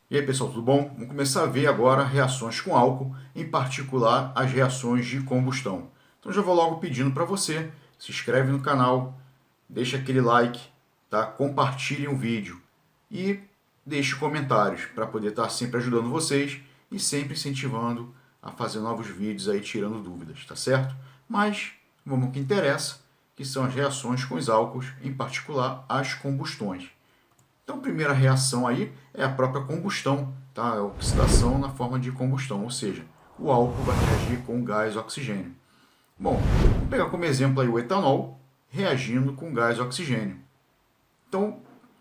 E aí, pessoal, tudo bom? Vamos começar a ver agora reações com álcool, em particular as reações de combustão. Então já vou logo pedindo para você, se inscreve no canal, deixa aquele like, tá? Compartilhe o vídeo e deixe comentários para poder estar sempre ajudando vocês e sempre incentivando a fazer novos vídeos aí tirando dúvidas, tá certo? Mas vamos ao que interessa, que são as reações com os álcools, em particular as combustões. Então, a primeira reação aí é a própria combustão, tá? É a oxidação na forma de combustão, ou seja, o álcool vai reagir com o gás oxigênio. Bom, vamos pegar como exemplo aí o etanol reagindo com gás oxigênio. Então,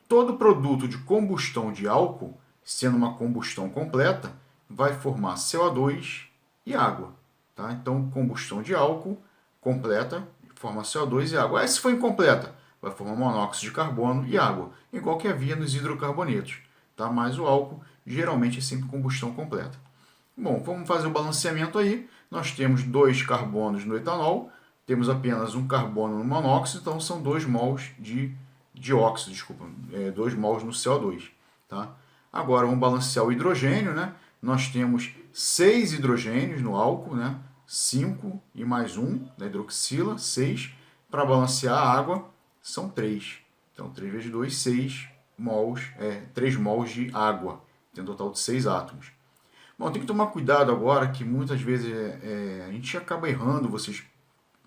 todo produto de combustão de álcool, sendo uma combustão completa, vai formar CO2 e água. Tá? Então, combustão de álcool completa forma CO2 e água. Aí, se for incompleta, vai formar monóxido de carbono e água, igual que havia nos hidrocarbonetos. Tá? Mas o álcool geralmente é sempre combustão completa. Bom, vamos fazer o balanceamento aí. Nós temos 2 carbonos no etanol, temos apenas um carbono no monóxido, então são 2 mols de dióxido, desculpa, 2 mols no CO2. Tá? Agora vamos balancear o hidrogênio, né? Nós temos 6 hidrogênios no álcool, né? 5 e mais 1 da hidroxila, 6. Para balancear a água, são 3. Então 3 vezes 2, 6 mols, 3 mols de água. Tem um total de 6 átomos. Bom, tem que tomar cuidado agora que muitas vezes a gente acaba errando, vocês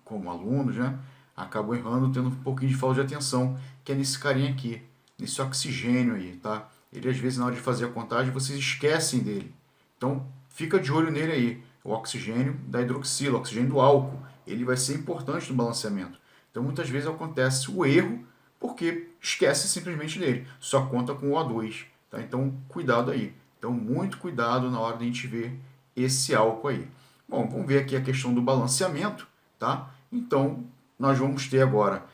como alunos, né? Acabam errando, tendo um pouquinho de falta de atenção, que é nesse carinha aqui, nesse oxigênio aí, tá? Ele às vezes na hora de fazer a contagem vocês esquecem dele. Então fica de olho nele aí, o oxigênio da hidroxila, o oxigênio do álcool. Ele vai ser importante no balanceamento. Então muitas vezes acontece o erro porque esquece simplesmente dele, só conta com o O2, tá? Então cuidado aí. Então, muito cuidado na hora de a gente ver esse álcool aí. Bom, vamos ver aqui a questão do balanceamento, tá? Então, nós vamos ter agora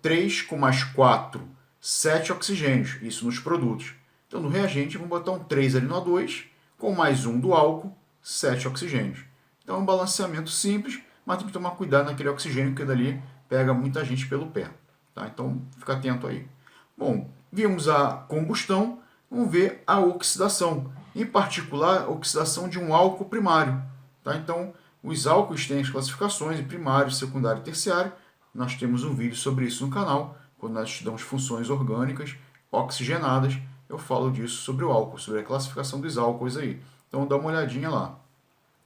3 com mais 4, 7 oxigênios, isso nos produtos. Então, no reagente, vamos botar um 3 ali no O2, com mais 1 do álcool, 7 oxigênios. Então, é um balanceamento simples, mas tem que tomar cuidado naquele oxigênio, porque dali pega muita gente pelo pé. Tá? Então, fica atento aí. Bom, vimos a combustão. Vamos ver a oxidação, em particular a oxidação de um álcool primário. Tá? Então, os álcools têm as classificações de primário, secundário e terciário. Nós temos um vídeo sobre isso no canal, quando nós estudamos funções orgânicas oxigenadas. Eu falo disso sobre o álcool, sobre a classificação dos álcools aí. Então, dá uma olhadinha lá.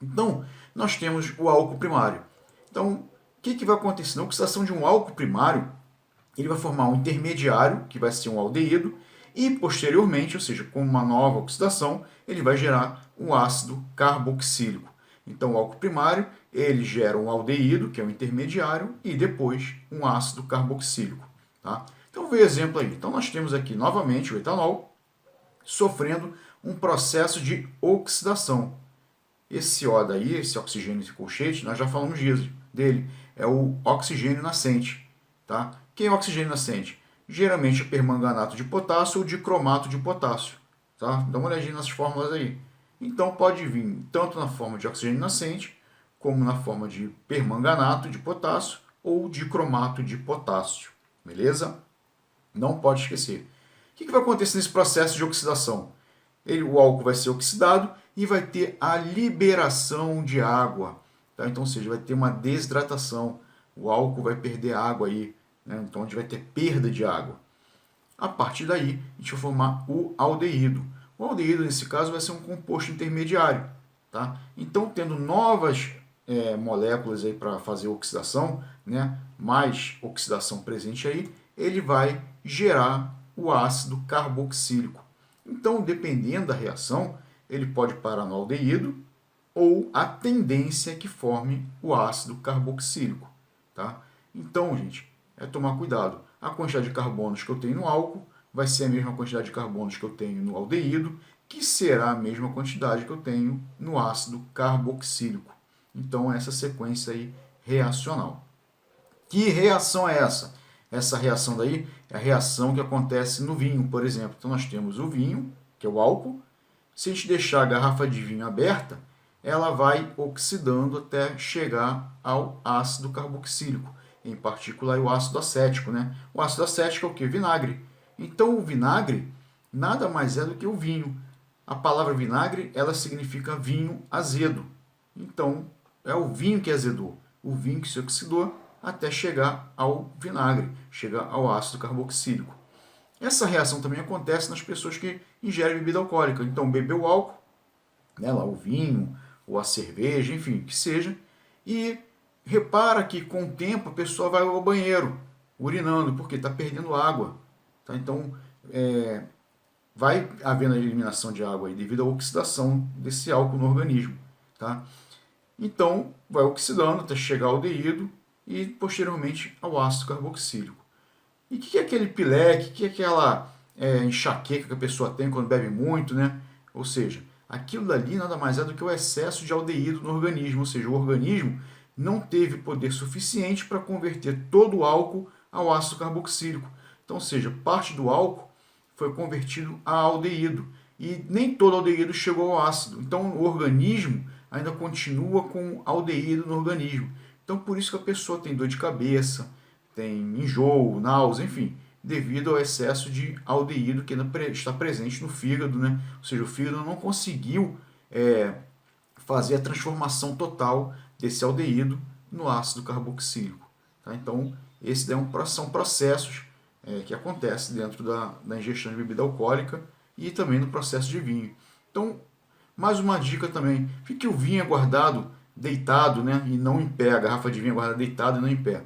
Então, nós temos o álcool primário. Então, o que vai acontecer? Na oxidação de um álcool primário, ele vai formar um intermediário, que vai ser um aldeído, e posteriormente, ou seja, com uma nova oxidação, ele vai gerar um ácido carboxílico. Então, o álcool primário, ele gera um aldeído, que é um intermediário, e depois um ácido carboxílico. Tá? Então, vou ver exemplo aí. Então, nós temos aqui novamente o etanol sofrendo um processo de oxidação. Esse O daí, esse oxigênio, esse colchete, nós já falamos dele, é o oxigênio nascente. Tá? Quem é o oxigênio nascente? Geralmente é permanganato de potássio ou dicromato de potássio. Tá? Dá uma olhadinha nas fórmulas aí. Então pode vir tanto na forma de oxigênio nascente, como na forma de permanganato de potássio ou dicromato de potássio. Beleza? Não pode esquecer. O que vai acontecer nesse processo de oxidação? O álcool vai ser oxidado e vai ter a liberação de água. Tá? Então, ou seja, vai ter uma desidratação. O álcool vai perder água aí. Né? Então, a gente vai ter perda de água. A partir daí, a gente vai formar o aldeído. O aldeído, nesse caso, vai ser um composto intermediário. Tá? Então, tendo novas moléculas para fazer oxidação, né? Mais oxidação presente aí, ele vai gerar o ácido carboxílico. Então, dependendo da reação, ele pode parar no aldeído ou a tendência é que forme o ácido carboxílico. Tá? Então, gente, é tomar cuidado. A quantidade de carbonos que eu tenho no álcool vai ser a mesma quantidade de carbonos que eu tenho no aldeído, que será a mesma quantidade que eu tenho no ácido carboxílico. Então, essa sequência aí reacional. Que reação é essa? Essa reação daí é a reação que acontece no vinho, por exemplo. Então, nós temos o vinho, que é o álcool. Se a gente deixar a garrafa de vinho aberta, ela vai oxidando até chegar ao ácido carboxílico, em particular o ácido acético. Né? O ácido acético é o que? Vinagre. Então, o vinagre nada mais é do que o vinho. a palavra vinagre, ela significa vinho azedo. Então, é o vinho que azedou, o vinho que se oxidou até chegar ao vinagre, chegar ao ácido carboxílico. Essa reação também acontece nas pessoas que ingerem bebida alcoólica. Então, bebeu álcool, né, lá o vinho, ou a cerveja, enfim, que seja, e repara que com o tempo a pessoa vai ao banheiro, urinando, porque está perdendo água. Tá? Então, vai havendo a eliminação de água aí, devido à oxidação desse álcool no organismo. Tá? Então, vai oxidando até chegar ao aldeído e, posteriormente, ao ácido carboxílico. E o que é aquele pileque, o que é aquela enxaqueca que a pessoa tem quando bebe muito, né? Ou seja, aquilo dali nada mais é do que o excesso de aldeído no organismo, ou seja, o organismo não teve poder suficiente para converter todo o álcool ao ácido carboxílico. Então, ou seja, parte do álcool foi convertido a aldeído e nem todo aldeído chegou ao ácido. Então, o organismo ainda continua com aldeído no organismo. Então, por isso que a pessoa tem dor de cabeça, tem enjoo, náusea, enfim, devido ao excesso de aldeído que ainda está presente no fígado, né? Ou seja, o fígado não conseguiu fazer a transformação total desse aldeído no ácido carboxílico. Tá? Então, esses são processos que acontecem dentro da ingestão de bebida alcoólica e também no processo de vinho. Então, mais uma dica também, fique o vinho guardado deitado, né, e não em pé, a garrafa de vinho é guardada deitada e não em pé.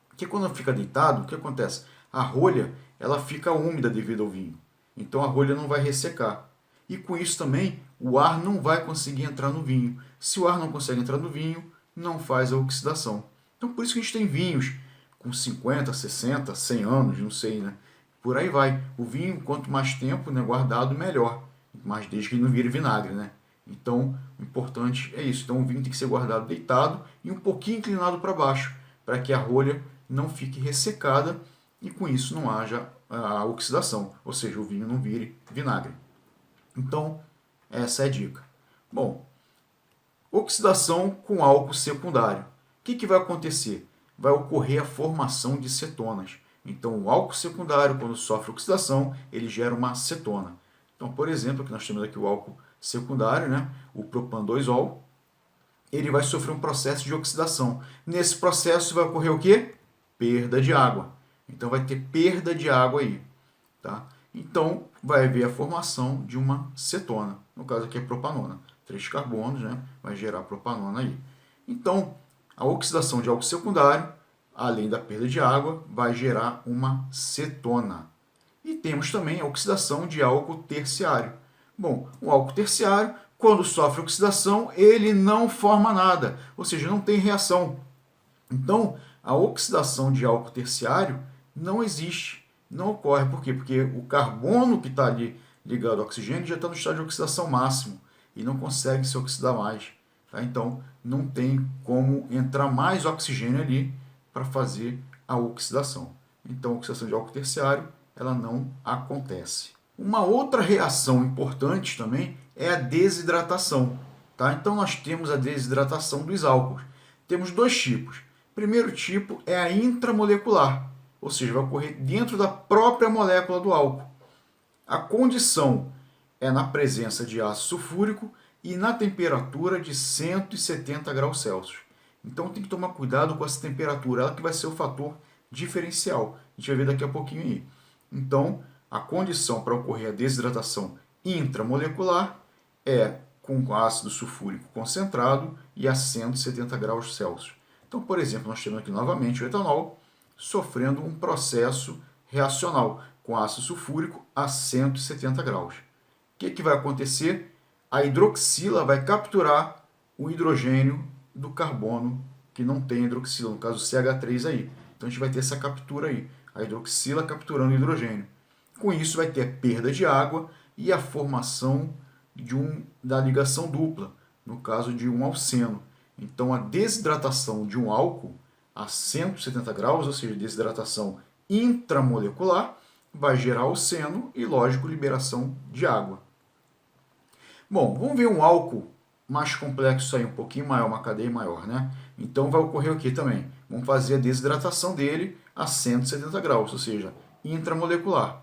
Porque quando fica deitado, o que acontece? A rolha ela fica úmida devido ao vinho. Então a rolha não vai ressecar. E com isso também o ar não vai conseguir entrar no vinho. Se o ar não consegue entrar no vinho, não faz a oxidação. Então por isso que a gente tem vinhos com 50, 60, 100 anos, não sei, né? Por aí vai. O vinho, quanto mais tempo, né, guardado, melhor. Mas desde que ele não vire vinagre, né? Então, o importante é isso. Então, o vinho tem que ser guardado deitado e um pouquinho inclinado para baixo, para que a rolha não fique ressecada e com isso não haja a oxidação, ou seja, o vinho não vire vinagre. Então, essa é a dica. Bom, oxidação com álcool secundário. O que vai acontecer? Vai ocorrer a formação de cetonas. Então, o álcool secundário, quando sofre oxidação, ele gera uma cetona. Então, por exemplo, aqui nós temos aqui o álcool secundário, né? O propan-2-ol, ele vai sofrer um processo de oxidação. Nesse processo vai ocorrer o quê? Perda de água. Então vai ter perda de água aí. Tá? Então vai haver a formação de uma cetona. No caso aqui é propanona. 3 carbonos, né? Vai gerar propanona aí. Então, a oxidação de álcool secundário, além da perda de água, vai gerar uma cetona. E temos também a oxidação de álcool terciário. Bom, o álcool terciário, quando sofre oxidação, ele não forma nada, ou seja, não tem reação. Então, a oxidação de álcool terciário não existe, não ocorre. Por quê? Porque o carbono que está ali ligado ao oxigênio já está no estado de oxidação máximo e não consegue se oxidar mais. Tá? Então, não tem como entrar mais oxigênio ali para fazer a oxidação. Então, a oxidação de álcool terciário ela não acontece. Uma outra reação importante também é a desidratação. Tá? Então, nós temos a desidratação dos álcools. Temos 2 tipos. O primeiro tipo é a intramolecular, ou seja, vai ocorrer dentro da própria molécula do álcool. A condição é na presença de ácido sulfúrico e na temperatura de 170 graus Celsius. Então tem que tomar cuidado com essa temperatura, ela que vai ser o fator diferencial. A gente vai ver daqui a pouquinho aí. Então, a condição para ocorrer a desidratação intramolecular é com ácido sulfúrico concentrado e a 170 graus Celsius. Então, por exemplo, nós temos aqui novamente o etanol sofrendo um processo reacional com ácido sulfúrico a 170 graus. O que vai acontecer? A hidroxila vai capturar o hidrogênio do carbono que não tem hidroxila, no caso o CH3 aí. Então a gente vai ter essa captura aí, a hidroxila capturando o hidrogênio. Com isso vai ter a perda de água e a formação da ligação dupla, no caso de um alceno. Então a desidratação de um álcool a 170 graus, ou seja, desidratação intramolecular, vai gerar alceno e, lógico, liberação de água. Bom, vamos ver um álcool mais complexo aí, um pouquinho maior, uma cadeia maior, né? Então vai ocorrer o que também? Vamos fazer a desidratação dele a 170 graus, ou seja, intramolecular.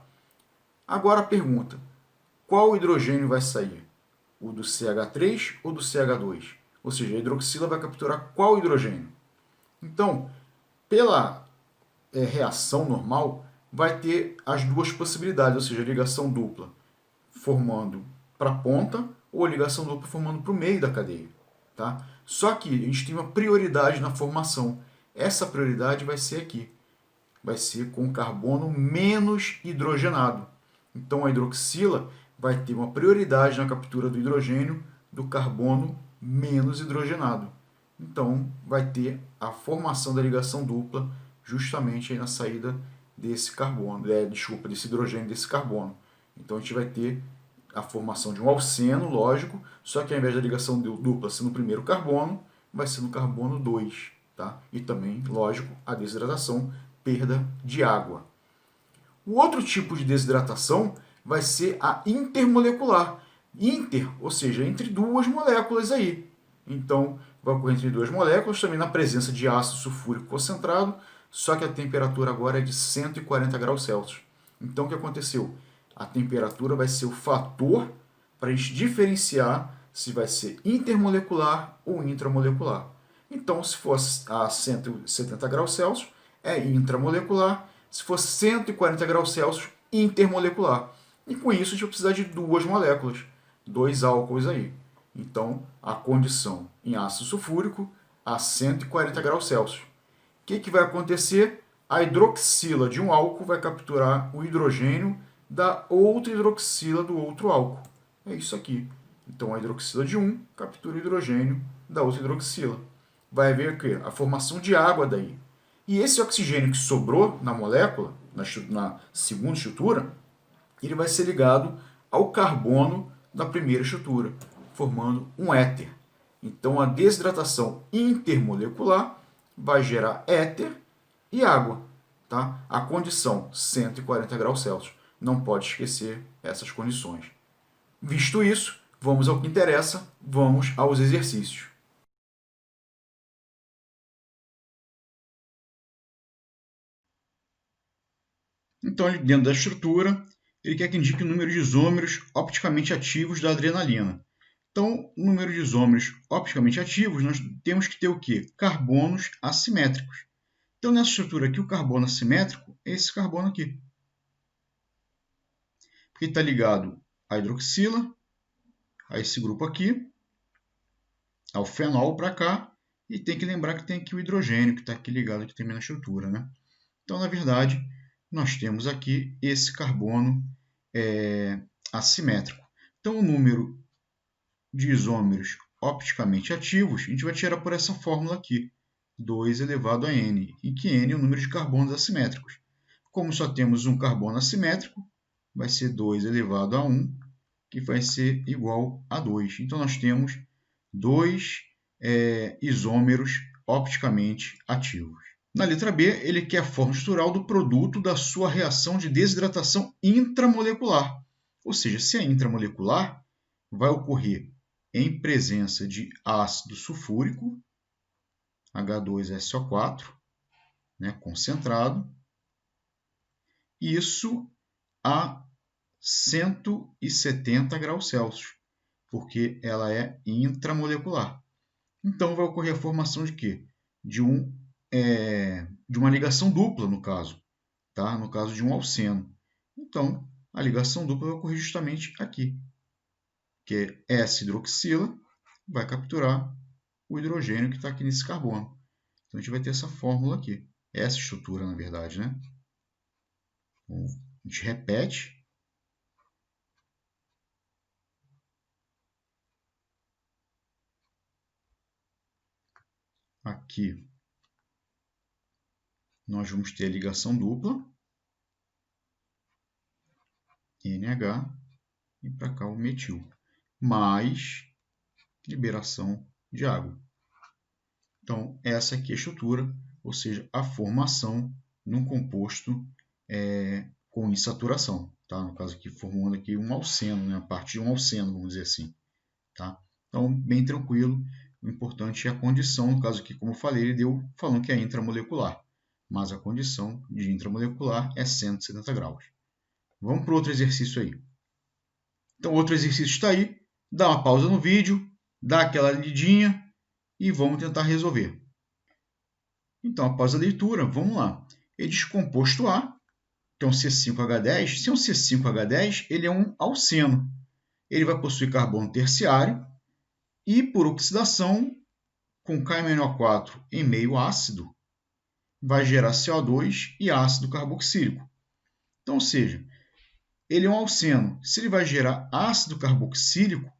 Agora a pergunta, qual hidrogênio vai sair? O do CH3 ou do CH2? Ou seja, a hidroxila vai capturar qual hidrogênio? Então, pela reação normal, vai ter as duas possibilidades, ou seja, ligação dupla formando para a ponta ou ligação dupla formando para o meio da cadeia. Tá? Só que a gente tem uma prioridade na formação. Essa prioridade vai ser aqui. Vai ser com carbono menos hidrogenado. Então a hidroxila vai ter uma prioridade na captura do hidrogênio do carbono menos hidrogenado. Então vai ter a formação da ligação dupla justamente aí na saída desse carbono, desse hidrogênio desse carbono. Então a gente vai ter a formação de um alceno, lógico, só que ao invés da ligação dupla ser no primeiro carbono, vai ser no carbono 2. Tá? E também, lógico, a desidratação, perda de água. O outro tipo de desidratação vai ser a intermolecular. Inter, ou seja, entre duas moléculas aí. Então, vai ocorrer entre duas moléculas, também na presença de ácido sulfúrico concentrado, só que a temperatura agora é de 140 graus Celsius. Então, o que aconteceu? A temperatura vai ser o fator para a gente diferenciar se vai ser intermolecular ou intramolecular. Então, se for a 170 graus Celsius, é intramolecular. Se for 140 graus Celsius, intermolecular. E com isso, a gente vai precisar de duas moléculas, dois álcools aí. Então, a condição em ácido sulfúrico a 140 graus Celsius. O que vai acontecer? A hidroxila de um álcool vai capturar o hidrogênio da outra hidroxila do outro álcool. É isso aqui. Então, a hidroxila de um captura o hidrogênio da outra hidroxila. Vai haver a formação de água daí. E esse oxigênio que sobrou na molécula, na segunda estrutura, ele vai ser ligado ao carbono da primeira estrutura, formando um éter. Então, a desidratação intermolecular vai gerar éter e água. Tá? A condição 140 graus Celsius. Não pode esquecer essas condições. Visto isso, vamos ao que interessa, vamos aos exercícios. Então, dentro da estrutura, ele quer que indique o número de isômeros opticamente ativos da adrenalina. Então, o número de isômeros opticamente ativos, nós temos que ter o quê? Carbonos assimétricos. Então, nessa estrutura aqui, o carbono assimétrico é esse carbono aqui. Porque está ligado à hidroxila, a esse grupo aqui, ao fenol para cá, e tem que lembrar que tem aqui o hidrogênio, que está aqui ligado aqui também na estrutura. Né? Então, na verdade, nós temos aqui esse carbono assimétrico. Então, o número de isômeros opticamente ativos, a gente vai tirar por essa fórmula aqui, 2 elevado a n, em que n é o número de carbonos assimétricos. Como só temos um carbono assimétrico, vai ser 2 elevado a 1, que vai ser igual a 2. Então, nós temos 2 isômeros opticamente ativos. Na letra B, ele quer a forma estrutural do produto da sua reação de desidratação intramolecular. Ou seja, se é intramolecular, vai ocorrer em presença de ácido sulfúrico, H2SO4, né, concentrado, isso a 170 graus Celsius, porque ela é intramolecular. Então, vai ocorrer a formação de quê? De uma ligação dupla, no caso. Tá? No caso de um alceno. Então, a ligação dupla vai ocorrer justamente aqui, que é essa hidroxila vai capturar o hidrogênio que está aqui nesse carbono. Então, a gente vai ter essa fórmula aqui. Essa estrutura, na verdade. Né? Então, a gente repete. Aqui, nós vamos ter a ligação dupla, NH, e para cá o metil, mais liberação de água. Então, essa aqui é a estrutura, ou seja, a formação num composto com insaturação. Tá? No caso aqui, formando aqui um alceno, né? A partir de um alceno, vamos dizer assim. Tá? Então, bem tranquilo. O importante é a condição, no caso aqui, como eu falei, ele deu falando que é intramolecular. Mas a condição de intramolecular é 170 graus. Vamos para outro exercício aí. Então, outro exercício está aí. Dá uma pausa no vídeo, dá aquela lidinha e vamos tentar resolver. Então, após a leitura, vamos lá. Ele diz composto A, então C5H10. Se é um C5H10, ele é um alceno. Ele vai possuir carbono terciário e, por oxidação, com KMNO4 em meio ácido, vai gerar CO2 e ácido carboxílico. Então, ou seja, ele é um alceno. Se ele vai gerar ácido carboxílico,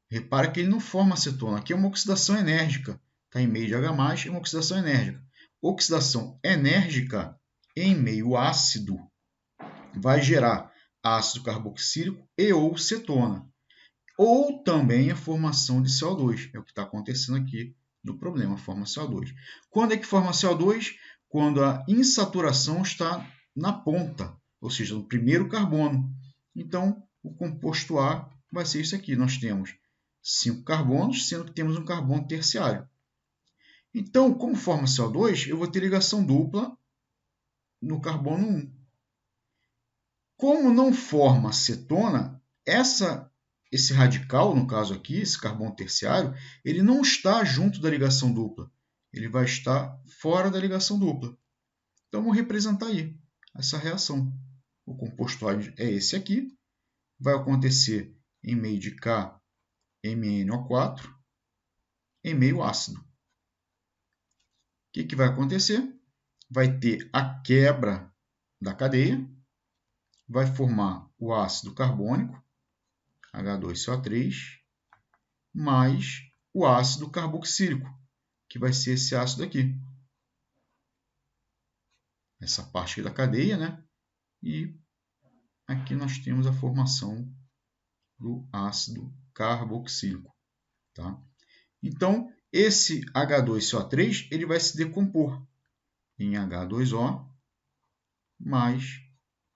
repara que ele não forma acetona. Aqui é uma oxidação enérgica. Está em meio de H+, é uma oxidação enérgica. Oxidação enérgica em meio ácido vai gerar ácido carboxílico e ou cetona. Ou também a formação de CO2. É o que está acontecendo aqui no problema, forma CO2. Quando é que forma CO2? Quando a insaturação está na ponta, ou seja, no primeiro carbono. Então, o composto A vai ser isso aqui. Nós temos 5 carbonos, sendo que temos um carbono terciário. Então, como forma CO2, eu vou ter ligação dupla no carbono 1. Como não forma cetona, esse radical, no caso aqui, esse carbono terciário, ele não está junto da ligação dupla. Ele vai estar fora da ligação dupla. Então, vou representar aí essa reação. O composto A é esse aqui. Vai acontecer em meio de KMNO4 em meio ácido. O que vai acontecer? Vai ter a quebra da cadeia, vai formar o ácido carbônico, H2CO3, mais o ácido carboxílico, que vai ser esse ácido aqui. Essa parte aqui da cadeia, né? E aqui nós temos a formação do ácido carboxílico. Tá? Então, esse H2CO3 ele vai se decompor em H2O mais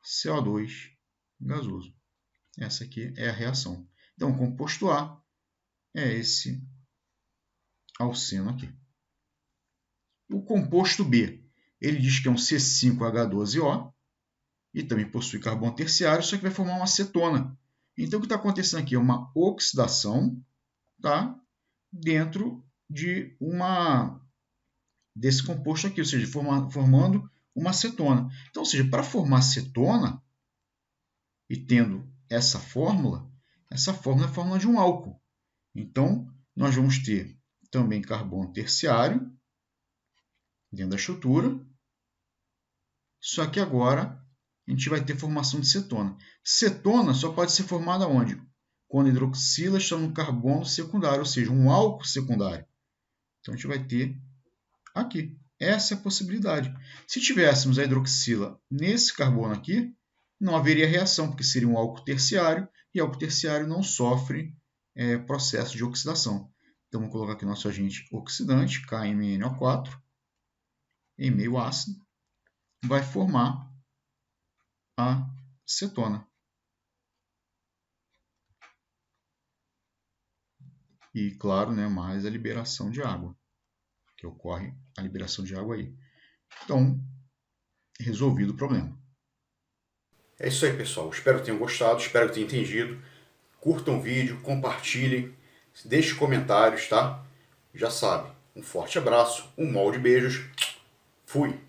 CO2 gasoso. Essa aqui é a reação. Então, o composto A é esse alceno aqui. O composto B, ele diz que é um C5H12O e também possui carbono terciário, só que vai formar uma cetona. Então, o que está acontecendo aqui é uma oxidação, tá? Dentro de desse composto aqui, ou seja, formando uma cetona. Então, ou seja, para formar cetona, e tendo essa fórmula é a fórmula de um álcool. Então, nós vamos ter também carbono terciário dentro da estrutura, só que agora a gente vai ter formação de cetona. Cetona só pode ser formada onde? Quando a hidroxila está no carbono secundário, ou seja, um álcool secundário. Então, a gente vai ter aqui. Essa é a possibilidade. Se tivéssemos a hidroxila nesse carbono aqui, não haveria reação, porque seria um álcool terciário, e álcool terciário não sofre processo de oxidação. Então, vamos colocar aqui nosso agente oxidante, KMNO4, em meio ácido, vai formar a cetona. E, claro, né, mais a liberação de água, que ocorre a liberação de água aí. Então, resolvido o problema. É isso aí, pessoal. Espero que tenham gostado, espero que tenham entendido. Curtam o vídeo, compartilhem, deixem comentários, tá? Já sabe, um forte abraço, um molde de beijos. Fui!